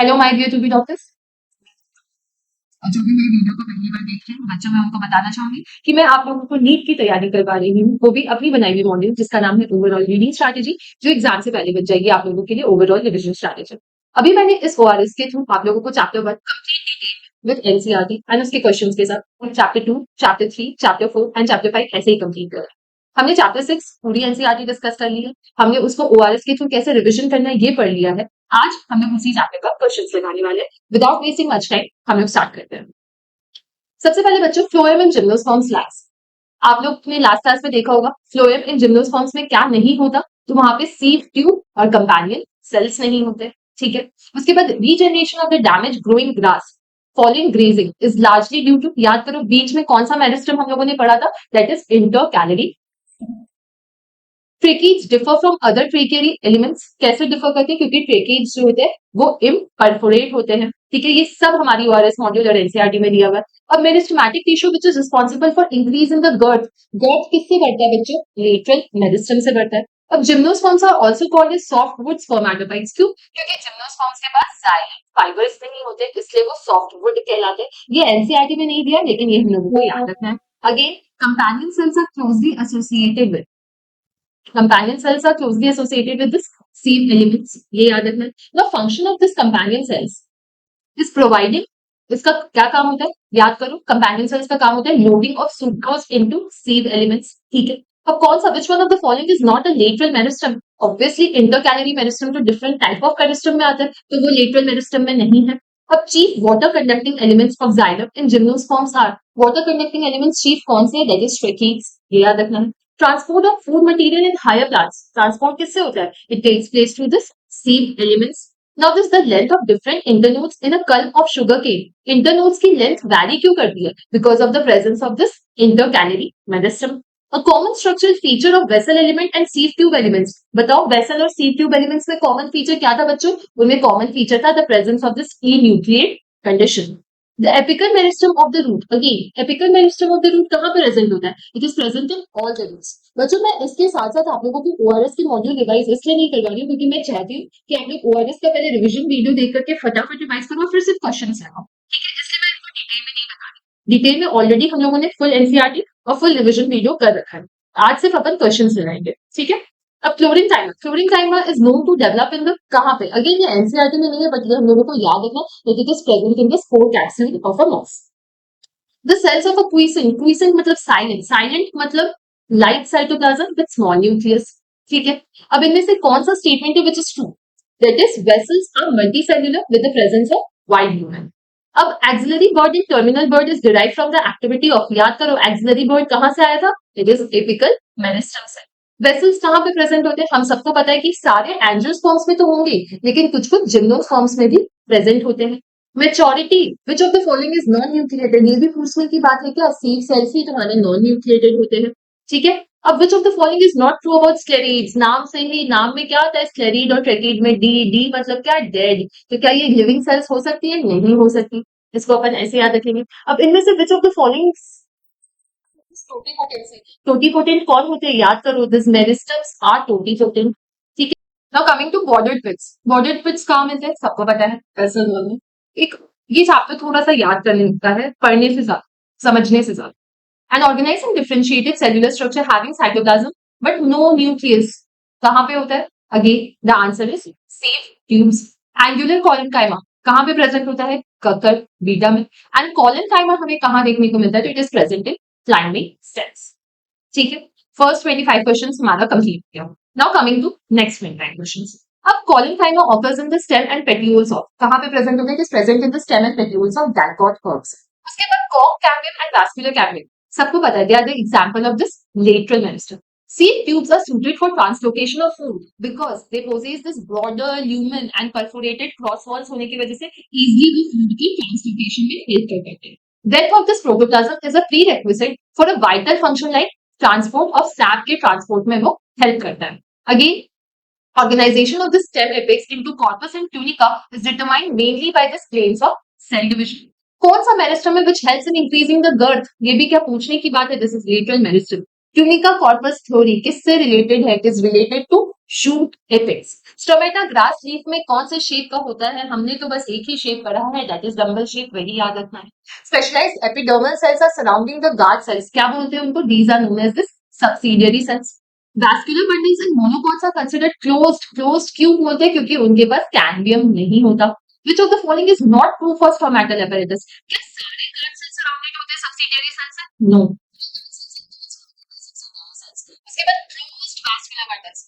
Hello my dear to be doctors. और जो भी मेरी वीडियो को पहली बार देख रहे हैं बच्चों, मैं उनको बताना चाहूंगी कि मैं आप लोगों को नीट की तैयारी करवा रही हूँ, वो भी अपनी बनाई हुई मॉड्यूल जिसका नाम है ओवरऑल रीडिंग स्ट्रैटेजी, जो एग्जाम से पहले बच जाएगी आप लोगों के लिए ओवरऑल रिविजन स्ट्रैटेजी। अभी मैंने इस ओआरएस के थ्रू आप लोगों को chapter 1 complete detail with NCERT and उसके क्वेश्चंस के साथ chapter 2, chapter 3, chapter 4 and chapter 5 ऐसे ही कंप्लीट करा। हमने चैप्टर 6 पूरी एनसीईआरटी डिस्कस कर ली है। हमने उसको ओआरएस के थ्रू कैसे रिविजन करना है ये पढ़ लिया है। आज हम लोग उसी चैप्टर का क्वेश्चंस लगाने वाले हैं। विदाउट वेस्टिंग मच टाइम हम लोग स्टार्ट करते हैं। सबसे पहले बच्चों, फ्लोएम इन जिम्नोस्पर्म्स लैक्स। आप लोग ने लास्ट क्लास में देखा होगा फ्लोएम इन जिम्नोस्पर्म्स में क्या नहीं होता, तो वहां पे सीव ट्यूब और कंपेनियन सेल्स नहीं होते। ठीक है। उसके बाद regeneration of the damage growing grass following grazing is largely due to, याद करो बीच में कौन सा मेरिस्टम हम लोगों ने पढ़ा था, that is intercalary. Tracheids differ from other tracheary elements. कैसे डिफर करते हैं? क्योंकि ट्रेकीज जो होते हैं वो इम्परफोरेट होते हैं। ठीक है, ये सब हमारी ओआरएस मॉड्यूल और एनसीईआरटी में दिया हुआ है। अब meristematic tissue which is responsible for increase in the girth. Girth किससे बढ़ता है बच्चों? लेटरल मेरिस्टम से बढ़ता है। अब gymnosperms are also called as softwood spermatophytes. क्यों? क्योंकि जिम्नोस्पर्म्स के पास जाइलम फाइबर्स नहीं होते, इसलिए वो सॉफ्टवुड कहलाते हैं। ये एनसीईआरटी में नहीं दिया, लेकिन ये हम लोगों को याद रखना है। Again, companion cells are closely associated with, companion cells are closely associated with this seed elements, ये याद रखना है। The function of this companion cells is providing, इसका क्या काम होता है याद करो, कंपेनियन सेल्स का काम होता है loading of sucrose into seed elements. ठीक है। अब कौन सा, which one of the following is not a lateral meristem? Obviously intercalary meristem तो डिफरेंट टाइप ऑफ मेरिस्टम में आता है, तो वो लेटरल मेरिस्टम में नहीं है। अब chief water conducting elements of xylem in gymnosperms are, water conducting elements chief कौन से हैं? दैट इज ट्रेकीज, ये याद रखना है। Transport of food material in higher plants, transport किससे होता है? It takes place through this sieve elements. Now this the length of different internodes in a culm of sugarcane. Internodes की length vary क्यों करती है? Because of the presence of this intercalary meristem. A common structural feature of vessel element and sieve tube elements. बताओ vessel और sieve tube elements में common feature क्या था बच्चों? उनमें common feature था the presence of this enucleate condition. The apical meristem of the root. Again, apical meristem of the root कहाँ पे present होता है? It is present in all the roots. बच्चों, मैं इसके साथ साथ आप लोगों की ओआरएस की मॉड्यूल रिवाइज इसलिए नहीं करवा रही हूँ क्योंकि मैं चाहती हूँ कि आप लोग ओआरएस का पहले रिवीजन वीडियो देख करके फटाफट रिवाइज करो और फिर सिर्फ क्वेश्चन लगाओ। ठीक है, इसलिए मैं इनको डिटेल में नहीं बता रही। डिटेल में ऑलरेडी हम लोगों ने फुल एनसीईआरटी और फुल रिवीजन वीडियो कर रखा है। आज सिर्फ अपन क्वेश्चन लगाएंगे। ठीक है। अब chlorenchyma, chlorenchyma is known to develop in the, कहाँ पे? अगेन ये एनसीईआरटी में नहीं है, बट ये हम लोगों को याद रखना है। It is present in the spore capsule of a moss. The cells of a quiescent, quiescent मतलब silent, silent मतलब light cytoplasm with small nucleus. ठीक है। अब इनमें से कौन सा स्टेटमेंट है which is true? That is vessels are multicellular with the presence of wide lumen. अब axillary bud and terminal bud is derived from the activity of, याद करो axillary bud कहाँ से आया था? It is apical meristem से। Vessels कहाँ पे प्रेजेंट होते हैं? हम सबको पता है कि सारे एंजियोस्पर्म्स में तो होंगे, लेकिन कुछ कुछ जिम्नोस्पर्म्स में भी प्रेजेंट होते हैं। Maturity, which of the following is non nucleated? ये भी पूछने की बात है क्या? सीड सेल्स ही तुम्हारे नॉन न्यूक्लिएटेड होते हैं। ठीक है। अब which of the following is not true about sclereids? नाम से ही, नाम में क्या होता है? स्क्लेरीड और ट्रेकीड में डी, डी मतलब क्या? डेड। तो क्या ये लिविंग सेल्स हो सकती है? नहीं हो सकती। इसको अपन ऐसे याद रखेंगे। अब इनमें से विच of the following totipotent, totipotent कौन होते हैं? याद करो, दिस मेरिस्टम्स आर टोटीपोटेंट। ठीक है। Now coming to bordered pits, bordered pits कहाँ मिलते हैं? सबको पता है, ऐसे में एक, ये चैप्टर थोड़ा सा याद करने का है, पढ़ने से ज्यादा, समझने से ज्यादा। An organized and differentiated cellular structure having cytoplasm but no nucleus कहाँ पे होता है? Again, the answer is sieve tubes. Angular collenchyma कहाँ पे प्रेजेंट होता है? ककर बीटा में। एंड collenchyma हमें कहाँ देखने को मिलता है? तो it is present in climbing cells. ठीक है। फर्स्ट 25 क्वेश्चन हमारा कंप्लीट किया। Now coming to next 25 question. अब collenchyma occurs in the stem and petioles of, कहाँ पे प्रेजेंट होता है? It is present in the stem and petioles of dicot herbs. उसके बाद cork cambium and vascular cambium, सबको पता है, they are the example of this lateral meristem. Seed tubes are suited for translocation of food because they possess this broader lumen and perforated cross walls होने की वजह से easily वो food की translocation में help कर करते हैं. Depth of this protoplasm is a prerequisite for a vital function like transport of sap के transport में वो help करता है. Again, organization of the stem apex into corpus and tunica is determined mainly by the planes of cell division. कौन सा meristem है which helps in increasing the girth? ये भी क्या पूछने की बात है? This is lateral meristem. Tunica corpus theory किससे रिलेटेड है? It is related to shoot apex. Stomata grass leaf में कौन से शेप का होता है? हमने तो बस एक ही शेप पढ़ा है, दैट इज डम्बल शेप, वही याद रखना है। Specialised epidermal cells are surrounding the guard cells, क्या बोलते हैं उनको? These are known as the subsidiary cells. Vascular bundles in monocots are considered closed. Closed क्यों बोलते हैं? क्योंकि उनके पास कैम्बियम नहीं होता। Which of the following is not true for stomatal apparatus? क्या सारे गार्ड सेल सराउंडेड होते हैं सब्सिडियरी सेल से? नो। उसके बाद क्लोज्ड वैस्कुलर बंडल्स।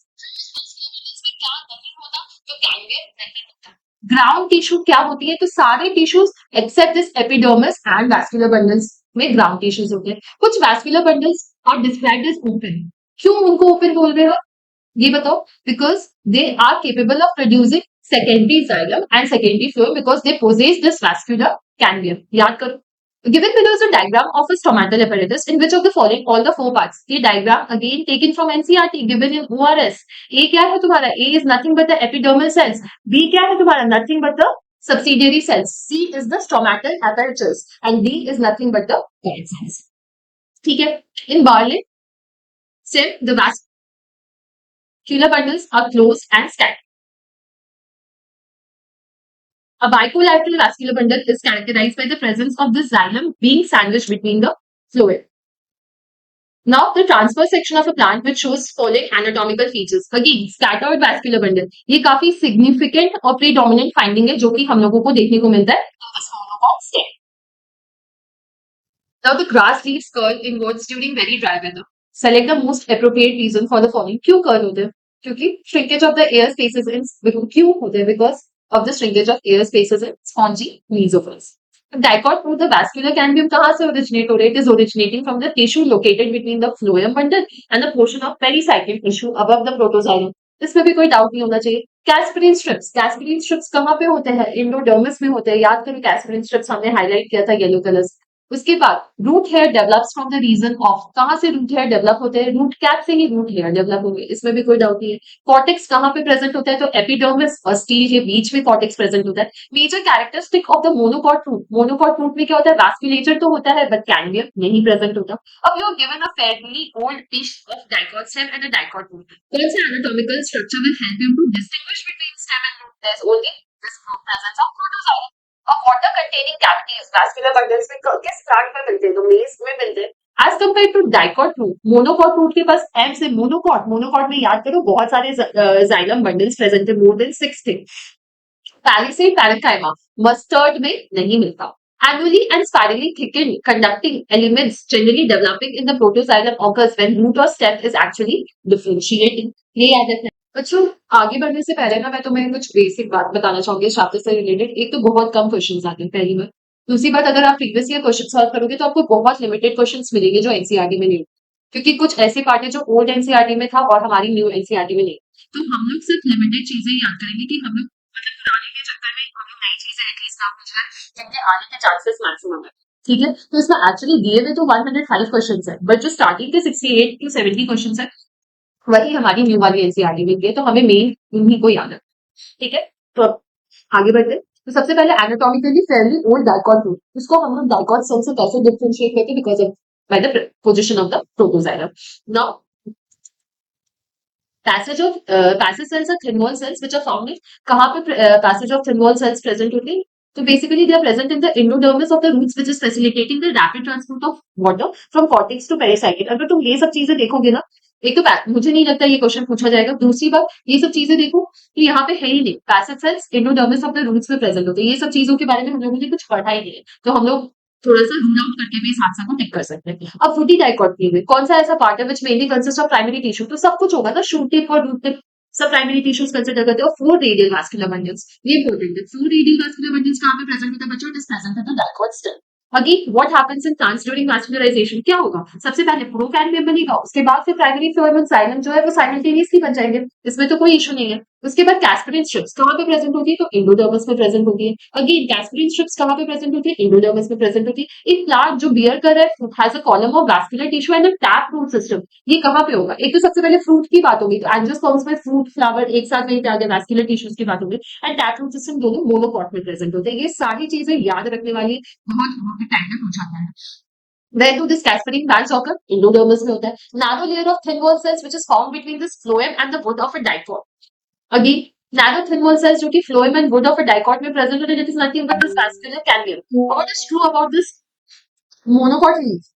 इसमें क्या नहीं होता? तो कैम्बियम नहीं होता। ग्राउंड टिश्यू क्या होती है? तो सारे tissues except this epidermis and vascular bundles में ग्राउंड टिश्यूज होते हैं। कुछ vascular bundles are described as open. क्यों उनको ओपन बोल रहे हो? ये बताओ। Because they are capable of producing secondary xylem and secondary phloem because they possess this vascular cambium. याद करो। Given below is a diagram of a stomatal apparatus in which of the following all the four parts. ये diagram again taken from NCERT given in ORS. A क्या है तुम्हारा? A is nothing but the epidermal cells. B क्या है तुम्हारा? Nothing but the subsidiary cells. C is the stomatal apparatus and D is nothing but the guide cells. ठीक है। In Barley, stem the vascular bundles are closed and stacked. A bilateral vascular bundle is characterized by the presence of the xylem being sandwiched between the fluid. Now, the transverse section of a plant which shows following anatomical features. Again, scattered vascular bundle. ये काफी significant और predominant finding है जो कि हम लोगों को देखने को मिलता है monocot stem. Now, the grass leaves curl inwards during very dry weather. Select the most appropriate reason for the following. क्यों curl होते हैं? क्योंकि shrinkage of the air spaces in क्यों होते हैं? Because of the shrinkage of air spaces in spongy mesophils. Dicot root, the vascular cambium कहाँ से originate हो रहे? It is originating from the tissue located between the phloem bundle and the portion of pericyclic tissue above the protoxylem. इसमें भी कोई doubt नहीं होना चाहिए। कैस्परिन स्ट्रिप्स, कैस्परिन स्ट्रिप्स कहाँ पे होते हैं? इंडोडर्मिस में होते हैं। याद करो कैस्परिन स्ट्रिप्स हमने हाईलाइट किया था येलो कलर। उसके बाद root hair develops from the region of, कहां से रूट हेयर डेवलप होते हैं? रूट कैप से ही रूट हेयर डेवलप होंगे, इसमें भी कोई डाउट नहीं है। कॉर्टेक्स कहां पे प्रेजेंट होता है? तो एपिडर्मिस और स्टील के बीच में कॉर्टेक्स प्रेजेंट होता है। Major characteristic of the monocot root, monocot root में क्या होता है? वैस्कुलेचर तो होता है बट कैम्बियम नहीं प्रेजेंट होता। अब you are given a fairly old piece of dicot stem and a dicot root. कौन सा anatomical structure will help you to distinguish between stem and root? There is only this presence of protoxylem. अब water containing cavities vascular bundles में किस plant में मिलते हैं? तो मेज में मिलते हैं। As compare to dicot root, monocot root के पास एम से मोनोकॉट, मोनोकॉट में याद करो बहुत सारे जाइलम बंडल्स प्रेजेंट है, मोर देन 6 थे। पैलिसेड पैरेंकाइमा मस्टर्ड में नहीं मिलता। Annually and spirally thickened conducting elements generally developing in the protoxylem occurs when root or stem is actually differentiating. ये याद रखना है। बच्चों, आगे बढ़ने से पहले ना मैं तुम्हें कुछ बेसिक बात बताना चाहूंगी इस चैप्टर से रिलेटेड। एक तो बहुत कम क्वेश्चंस आते हैं पहली बार। दूसरी बात, अगर आप प्रीवियस ईयर क्वेश्चन सॉल्व करोगे तो आपको बहुत लिमिटेड क्वेश्चंस मिलेंगे जो एनसीईआरटी में नहीं, क्योंकि कुछ ऐसे पार्ट है जो ओल्ड एनसीईआरटी में था और हमारी न्यू एनसीईआरटी में नहीं। तो हम लोग सिर्फ लिमिटेड चीजें याद करेंगे कि हम लोग मतलब पुराने के चक्कर में हम लोग नई चीजें एटलीस्ट ना हो जाए जिनके आने के चांसेस मैक्सिमम है। ठीक है, तो इसमें एक्चुअली दिए हुए तो 105 क्वेश्चंस है, बट जो स्टार्टिंग के 68 टू 70 क्वेश्चंस है वही हमारी न्यू वाली एनसीईआरटी में है, तो हमें मेन उन्हीं को याद रखना। ठीक है, तो अब आगे बढ़ते हैं। तो सबसे पहले anatomically fairly old dicot root, इसको हम लोग डाइकॉट सेल से कैसे डिफरेंशिएट करते हैं? Because of by the position of the protoxylem. Now passage cells are thin wall cells which are found in, कहाँ पे passage of thin wall cells present होते हैं? तो basically they are present in the endodermis of the roots which is facilitating the rapid transport of water from cortex to pericycle। अगर तुम ये सब चीजें देखोगे ना, एक तो मुझे नहीं लगता ये क्वेश्चन पूछा जाएगा। दूसरी बात, ये सब चीजें देखो कि यहाँ पे है ही नहीं। Passage cells endodermis of the roots में प्रेजेंट होते हैं। ये सब चीजों के बारे में हम लोगों ने कुछ पढ़ा ही नहीं है, तो हम लोग थोड़ा सा रूल आउट करके भी इस हादसा को टिक कर सकते हैं। अब फूटी डाइकोटमी में कौन सा ऐसा पार्ट है which mainly consist of primary tissue? तो सब कुछ होगा ना, शूट टिप और रूट टिप सब प्राइमरी टिश्यूज कंसिडर करते हैं। और 4 रेडियल वैस्कुलर बंडल्स, ये इंपॉर्टेंट है। 4 रेडियल वैस्कुलर बंडल्स कहां पे प्रेजेंट होता है बच्चों? It is present at the dicot stem. Again what happens in plants during vascularization? क्या होगा? सबसे पहले प्रोकैम्बियम बनेगा, उसके बाद फिर प्राइमरी फ्लोएम और जाइलम जो है वो साइमल्टेनियसली बन जाएंगे, इसमें तो कोई इशू नहीं है। उसके बाद कैस्परिन स्ट्रिप्स कहां पे प्रेजेंट होती है? तो एंडोडर्मिस में प्रेजेंट होती है। अगेन कैस्परिन स्ट्रिप्स कहां पे प्रेजेंट होती है? एंडोडर्मिस में प्रेजेंट होती है। एक प्लांट जो बियर कर रहा है has a column of vascular tissue and a tap root system, ये कहां पे होगा? एक तो सबसे पहले फ्रूट की बात होगी, तो एंजियोस्पर्म्स में फ्रूट फ्लावर एक साथ नहीं आ गया, वैस्कुलर टिश्यूज की बात होगी, एंड टैप रूट सिस्टम दोनों मोनोकॉट में प्रेजेंट होते हैं। ये सारी चीजें याद रखने वाली बहुत टाइम में पूछा गया है। Where do this casparin bands occur? Endodermis में होता है. Narrow layer of thin wall cells which is formed between this phloem and the wood of a dicot. Again, narrow thin wall cells जो कि phloem and wood of a dicot में present होते हैं, that is nothing but this vascular canyon. What is true about this monocot leaf?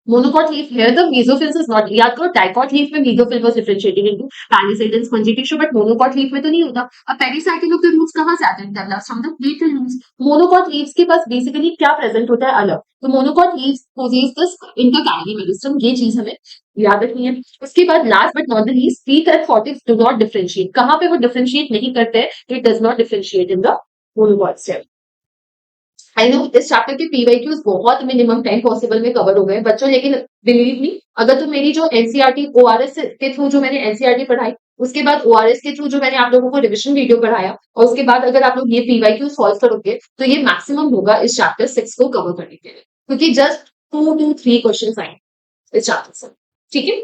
Monocot leaf here, the mesophyll is not. याद करो dicot leaf में mesophyll was differentiating into palisade and spongy tissue, but monocot leaf में तो नहीं होता. अब pericycle of the roots कहाँ से आते हैं? Develops from the platel roots. Monocot leaves के पास basically क्या present होता है अलग? तो monocot leaves possess this intercanally meristem. ये चीज हमें याद रखनी है. उसके बाद last but not the least, peak and fortix do not differentiate. कहाँ पे वो differentiate नहीं करते हैं? It does not differentiate in the monocot cell. I know इस चैप्टर के पीवाईक्यूज बहुत मिनिमम टाइम पॉसिबल में कवर हो गए बच्चों, लेकिन बिलीव मी, अगर तुम मेरी जो एनसीईआरटी ओआरएस के थ्रू जो मैंने एनसीईआरटी पढ़ाई, उसके बाद ओआरएस के थ्रू जो मैंने आप लोगों को रिविजन वीडियो पढ़ाया, और उसके बाद अगर आप लोग ये पीवाईक्यू सॉल्व करोगे तो ये मैक्सिमम होगा इस चैप्टर 6 को कवर करने के लिए, क्योंकि जस्ट 2 to 3 क्वेश्चन आए इस चैप्टर से. ठीक है,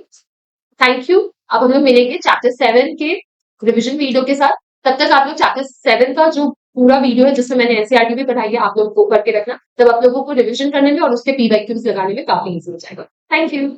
थैंक यू. अब हम लोग मिलेंगे चैप्टर 7 के रिविजन वीडियो के साथ. तब तक आप लोग चैप्टर 7 का जो पूरा वीडियो है जिसमें मैंने एनसीईआरटी भी पढ़ाई है, आप लोग वो करके रखना, तब आप लोगों को रिविजन करने में और उसके पीवाईक्यूज लगाने में काफी इजी हो जाएगा. Thank you.